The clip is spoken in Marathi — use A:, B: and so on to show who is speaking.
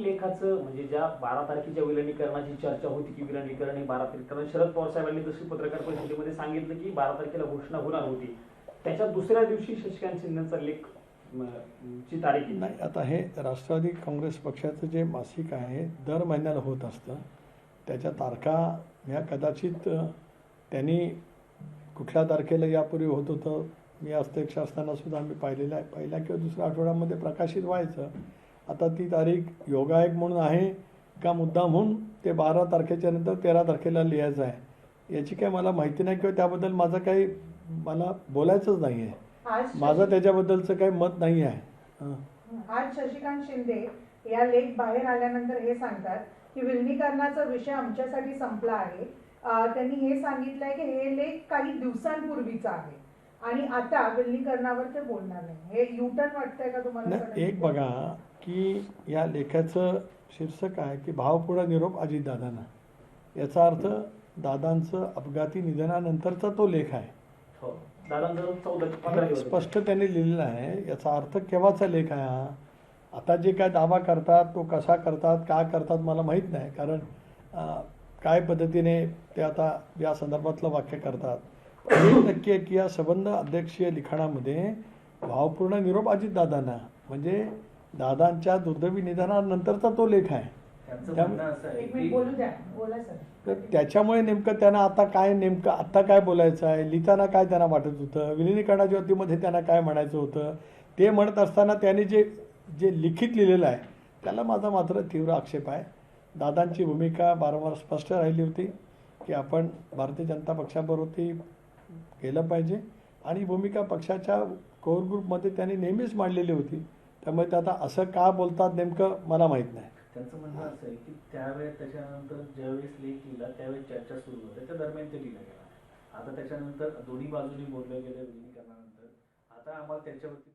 A: लेखाचं म्हणजे ज्या 12 तारखेच्या विलिनीकरणाची चर्चा होती की विलिनीकरण हे 12 तारखेला, कारण शरद पवार साहेबांनी जशी पत्रकार परिषदेमध्ये सांगितलं की 12 तारखेला घोषणा होणार होती, त्याच्या दुसऱ्या दिवशी शशिकांत शिंदेचा लेख ची तारीख
B: नाही. आता हे राष्ट्रवादी काँग्रेस पक्षाचं जे मासिक आहे दर महिन्याला होत असतं, त्याच्या तारखा ह्या कदाचित त्यांनी कुठल्या तारखेला यापूर्वी होत होतं, मी अध्यक्ष असताना सुद्धा आम्ही पाहिलेलं आहे, पहिल्या किंवा दुसऱ्या आठवड्यामध्ये प्रकाशित व्हायचं. आता ती तारीख योगायोग म्हणून आहे का मुद्दाम म्हणून ते 12 तारखेच्या नंतर 13 तारखेला लिहायचं आहे याची काय मला माहिती नाही, किंवा त्याबद्दल माझं काही मला बोलायचंच नाही आहे. माझं त्याच्याबद्दलचं काही मत नाही आहे.
C: आज शशिकांत शिंदे या लेख बाहेर आल्यानंतर हे सांगतात की विलिनीकरणाचा विषय आमच्यासाठी संपला आहे. त्यांनी हे सांगितलंय की हे लेख काही दिवसांपूर्वीचा आहे आणि आता विलिनीकरणावर ते बोलणार नाही. हे युटर्न वाटतंय का तुम्हाला?
B: एक बघा की या लेखाचं शीर्षक आहे की भावपूर्ण निरोप अजितदादांना. याचा अर्थ दादांचं अपघाती निधनानंतरचा तो लेख आहे. स्पष्ट त्यांनी लिहिलेलं आहे. याचा अर्थ केव्हाचा लेख आहे हा? आता जे काय दावा करतात तो कसा करतात काय करतात मला माहीत नाही, कारण काय पद्धतीने ते आता या संदर्भातलं वाक्य करतात. एक नक्की आहे की या संबंध अध्यक्षीय लिखाणामध्ये भावपूर्ण निरोप अजितदादांना म्हणजे दादांच्या दुर्दैवी निधनानंतरचा तो लेख आहे. तर त्याच्यामुळे नेमकं त्यांना आता काय नेमकं आत्ता काय बोलायचं आहे, लिहिताना काय त्यांना वाटत होतं, विलिनीकरणाच्या वतीमध्ये त्यांना काय म्हणायचं होतं ते म्हणत असताना त्यांनी जे जे लिखित लिहिलेलं आहे त्याला माझा मात्र तीव्र आक्षेप आहे. दादांची भूमिका वारंवार स्पष्ट राहिली होती की आपण भारतीय जनता पक्षाबरोबर केलं पाहिजे आणि भूमिका पक्षाच्या कोर ग्रुपमध्ये त्यांनी नेहमीच मांडलेली होती. त्यामुळे ते आता असं का बोलतात नेमकं मला माहीत नाही.
A: त्यांचं म्हणणं असं आहे की त्यावेळेस त्याच्यानंतर ज्यावेळेस लेख लिहिला त्यावेळेस चर्चा सुरू होती, त्या दरम्यान ते लिहिलं गेला. आता त्याच्यानंतर दोन्ही बाजूनी बोललं गेलं विलिनीकरणानंतर, आता आम्हाला त्याच्यावरती